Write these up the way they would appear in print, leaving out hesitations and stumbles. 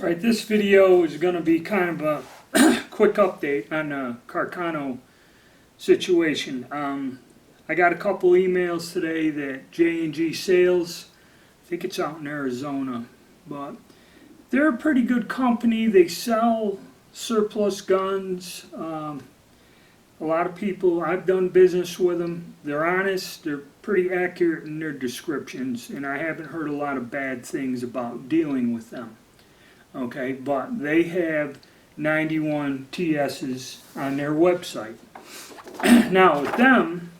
Alright, this video is going to be kind of a quick update on the Carcano situation. I got a couple emails today that J&G Sales, I think it's out in Arizona, but they're a pretty good company. They sell surplus guns. A lot of people, I've done business with them. They're honest, they're pretty accurate in their descriptions, and I haven't heard a lot of bad things about dealing with them. Okay, but they have 91TSs on their website. Now with them,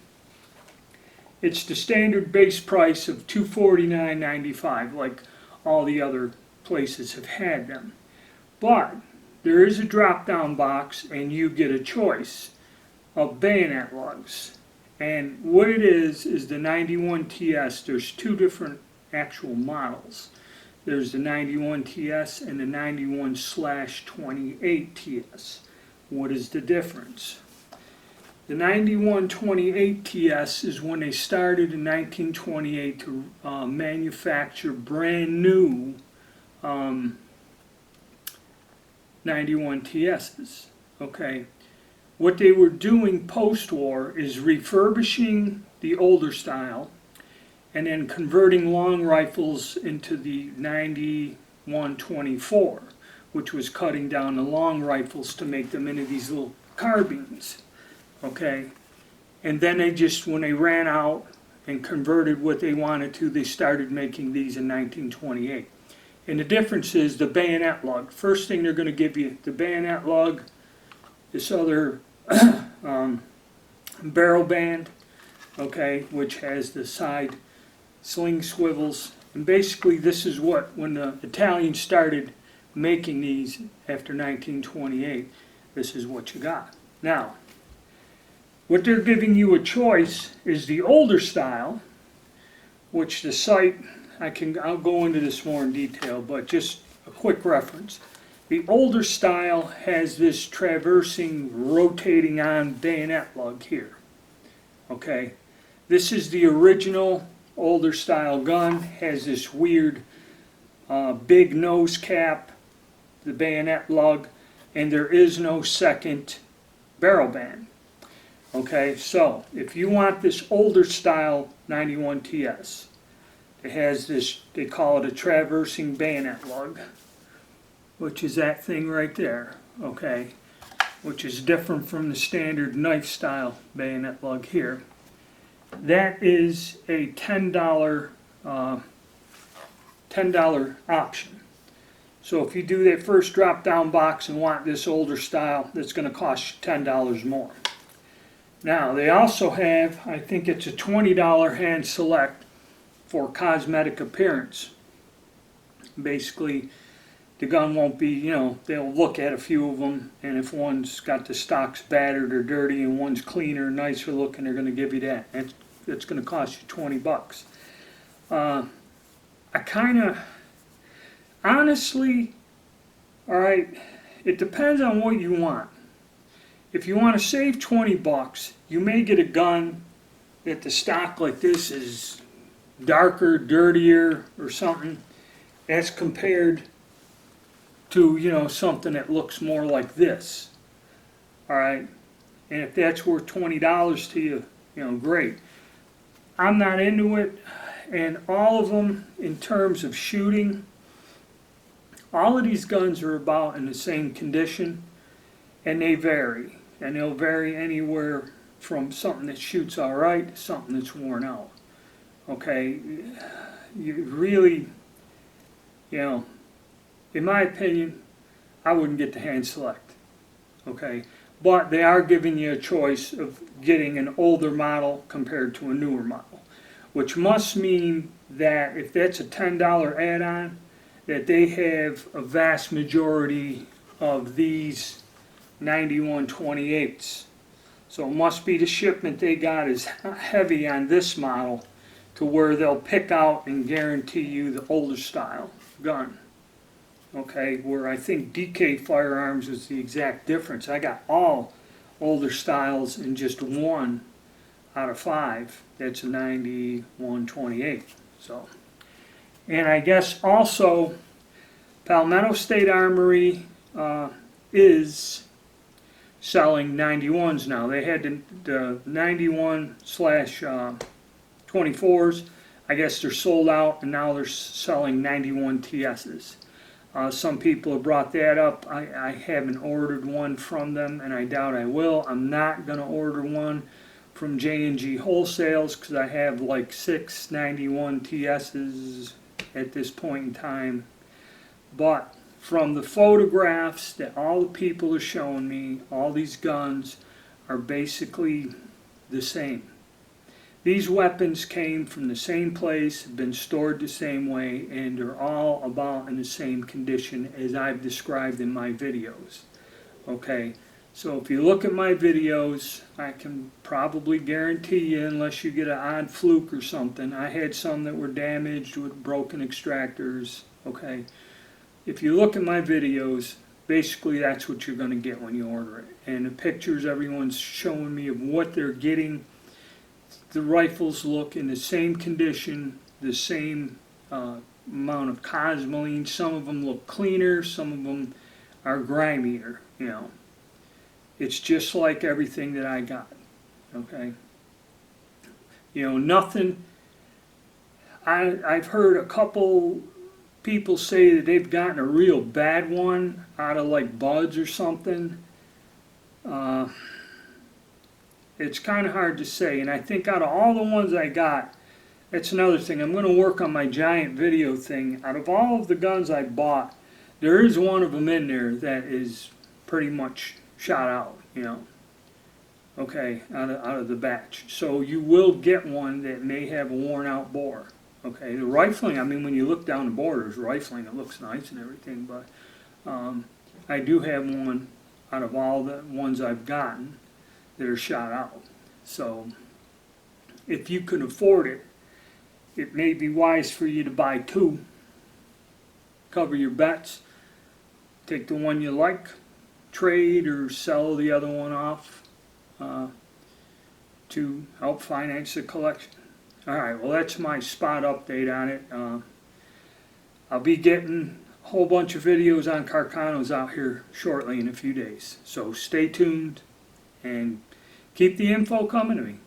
it's the standard base price of $249.95, like all the other places have had them. But there is a drop-down box, and you get a choice of bayonet lugs. And what it is the 91TS. There's two different actual models. There's the 91TS and the 91/28TS. What is the difference? The 91/28TS is when they started in 1928 to manufacture brand new 91TSs. Okay, what they were doing post-war is refurbishing the older style and then converting long rifles into the 91/24, which was cutting down the long rifles to make them into these little carbines. Okay, and then they just, when they ran out and converted what they wanted to, they started making these in 1928. And the difference is the bayonet lug. First thing they're going to give you, the bayonet lug, this other barrel band, okay, which has the side sling swivels. And basically this is what, when the Italians started making these after 1928, this is what you got. Now, what they're giving you a choice is the older style, which the site, I'll go into this more in detail, but just a quick reference. The older style has this traversing, rotating on bayonet lug here. Okay, this is the original older style gun. Has this weird big nose cap, the bayonet lug, and there is no second barrel band. Okay, so if you want this older style 91TS, it has this, they call it a traversing bayonet lug, which is that thing right there, okay, which is different from the standard knife style bayonet lug here. That is a $10 option. So if you do that first drop down box and want this older style, that's going to cost you $10 more. Now they also have, I think it's a $20 hand select for cosmetic appearance. Basically, the gun won't be, they'll look at a few of them, and if one's got the stocks battered or dirty and one's cleaner, nicer looking, they're going to give you that. It's going to cost you $20. I kind of, honestly, alright, it depends on what you want. If you want to save $20, you may get a gun that the stock like this is darker, dirtier, or something, as compared to, something that looks more like this. Alright, and if that's worth $20 to you, great. I'm not into it, and all of them, in terms of shooting, all of these guns are about in the same condition, and they vary. And they'll vary anywhere from something that shoots alright to something that's worn out. Okay, you really, in my opinion, I wouldn't get the hand select. Okay, but they are giving you a choice of getting an older model compared to a newer model, which must mean that if that's a $10 add-on, that they have a vast majority of these 91/28s. So it must be the shipment they got is heavy on this model to where they'll pick out and guarantee you the older style gun. Okay, where I think DK Firearms is the exact difference. I got all older styles in just 1 out of 5. That's a 91/28. So, and I guess also Palmetto State Armory is selling 91s now. They had the 91/24s. I guess they're sold out, and now they're selling 91TSs. Some people have brought that up. I haven't ordered one from them, and I doubt I will. I'm not going to order one from J&G Wholesales because I have like 6 91TSs at this point in time. But from the photographs that all the people are showing me, all these guns are basically the same. These weapons came from the same place, have been stored the same way, and are all about in the same condition as I've described in my videos. Okay, so if you look at my videos, I can probably guarantee you, unless you get an odd fluke or something, I had some that were damaged with broken extractors. Okay, if you look at my videos, basically that's what you're going to get when you order it. And the pictures everyone's showing me of what they're getting, the rifles look in the same condition, the same amount of cosmoline. Some of them look cleaner, some of them are grimier, you know. It's just like everything that I got, okay? You know, nothing, I've heard a couple people say that they've gotten a real bad one out of like buds or something. It's kind of hard to say, and I think out of all the ones I got, that's another thing. I'm going to work on my giant video thing. Out of all of the guns I bought, there is one of them in there that is pretty much shot out, you know, okay, out of the batch. So you will get one that may have a worn out bore. Okay, the rifling, I mean, when you look down the borders, rifling, it looks nice and everything, but I do have one out of all the ones I've gotten that are shot out. So if you can afford it, it may be wise for you to buy 2, cover your bets, take the one you like, trade or sell the other one off to help finance the collection. Alright, well that's my spot update on it. I'll be getting a whole bunch of videos on carcanos out here shortly in a few days. So stay tuned and keep the info coming to me.